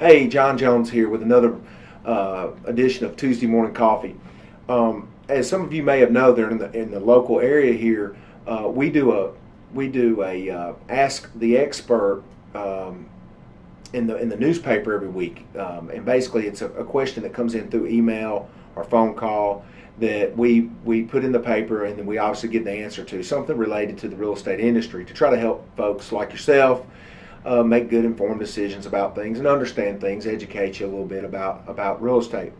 Hey, John Jones here with another edition of Tuesday Morning Coffee. As some of you may have known, there in the local area here, we do a Ask the Expert in the newspaper every week, and basically it's a question that comes in through email or phone call that we put in the paper, and then we obviously get the answer to something related to the real estate industry to try to help folks like yourself make good informed decisions about things and understand things, educate you a little bit about real estate.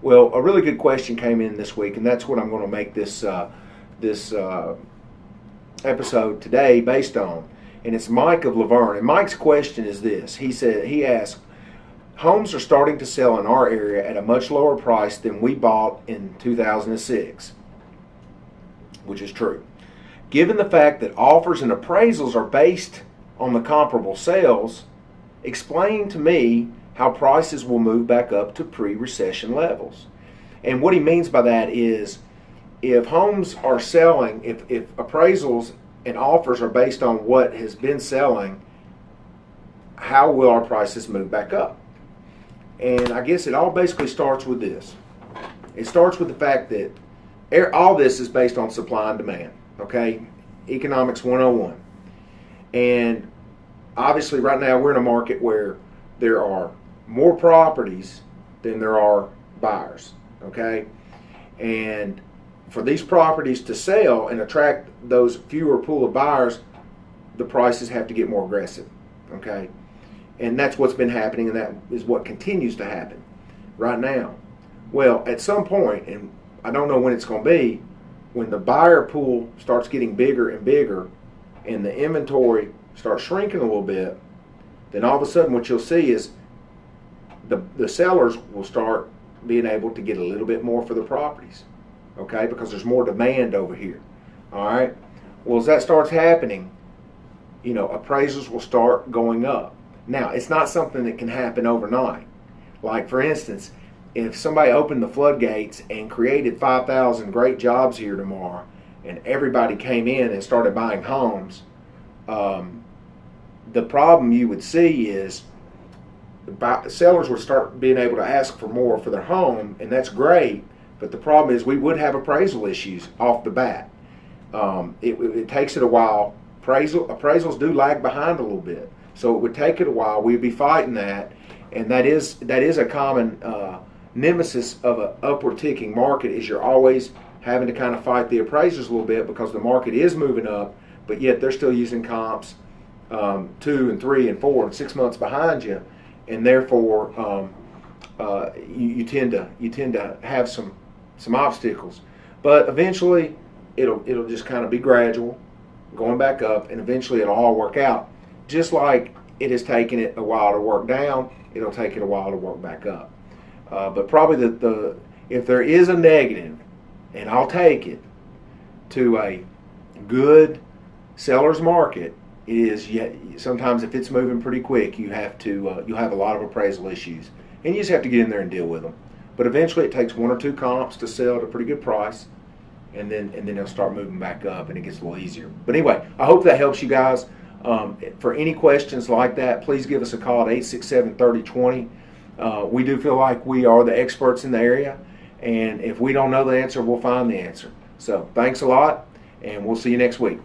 Well, a really good question came in this week, and that's what I'm going to make this episode today based on. And it's Mike of Laverne. And Mike's question is this. He asked, homes are starting to sell in our area at a much lower price than we bought in 2006, which is true. Given the fact that offers and appraisals are based on the comparable sales, explain to me how prices will move back up to pre-recession levels. And what he means by that is, if homes are selling, if appraisals and offers are based on what has been selling, how will our prices move back up? And I guess it all basically starts with this. It starts with the fact that all this is based on supply and demand, okay? Economics 101. And obviously right now we're in a market where there are more properties than there are buyers, okay? And for these properties to sell and attract those fewer pool of buyers, the prices have to get more aggressive, okay? And that's what's been happening, and that is what continues to happen right now. Well, at some point, and I don't know when it's going to be, when the buyer pool starts getting bigger and bigger and the inventory starts shrinking a little bit, then all of a sudden what you'll see is the sellers will start being able to get a little bit more for the properties, okay, because there's more demand over here. All right. Well, as that starts happening, appraisals will start going up. Now, it's not something that can happen overnight. Like, for instance, if somebody opened the floodgates and created 5,000 great jobs here tomorrow, and everybody came in and started buying homes, the problem you would see is the sellers would start being able to ask for more for their home, and that's great. But the problem is we would have appraisal issues off the bat. It takes it a while. Appraisals do lag behind a little bit, so it would take it a while. We'd be fighting that, and that is a common nemesis of an upward ticking market. Is you're always having to kind of fight the appraisers a little bit because the market is moving up, but yet they're still using comps 2 and 3 and 4 and 6 months behind you, and therefore you tend to have some obstacles. But eventually it'll just kind of be gradual, going back up, and eventually it'll all work out. Just like it has taken it a while to work down, it'll take it a while to work back up. But probably if there is a negative, and I'll take it, to a good seller's market, is sometimes if it's moving pretty quick, you'll have a lot of appraisal issues, and you just have to get in there and deal with them. But eventually, it takes 1 or 2 comps to sell at a pretty good price, and then they'll start moving back up, and it gets a little easier. But anyway, I hope that helps you guys. For any questions like that, please give us a call at 867-3020. We do feel like we are the experts in the area, and if we don't know the answer, we'll find the answer. So thanks a lot, and we'll see you next week.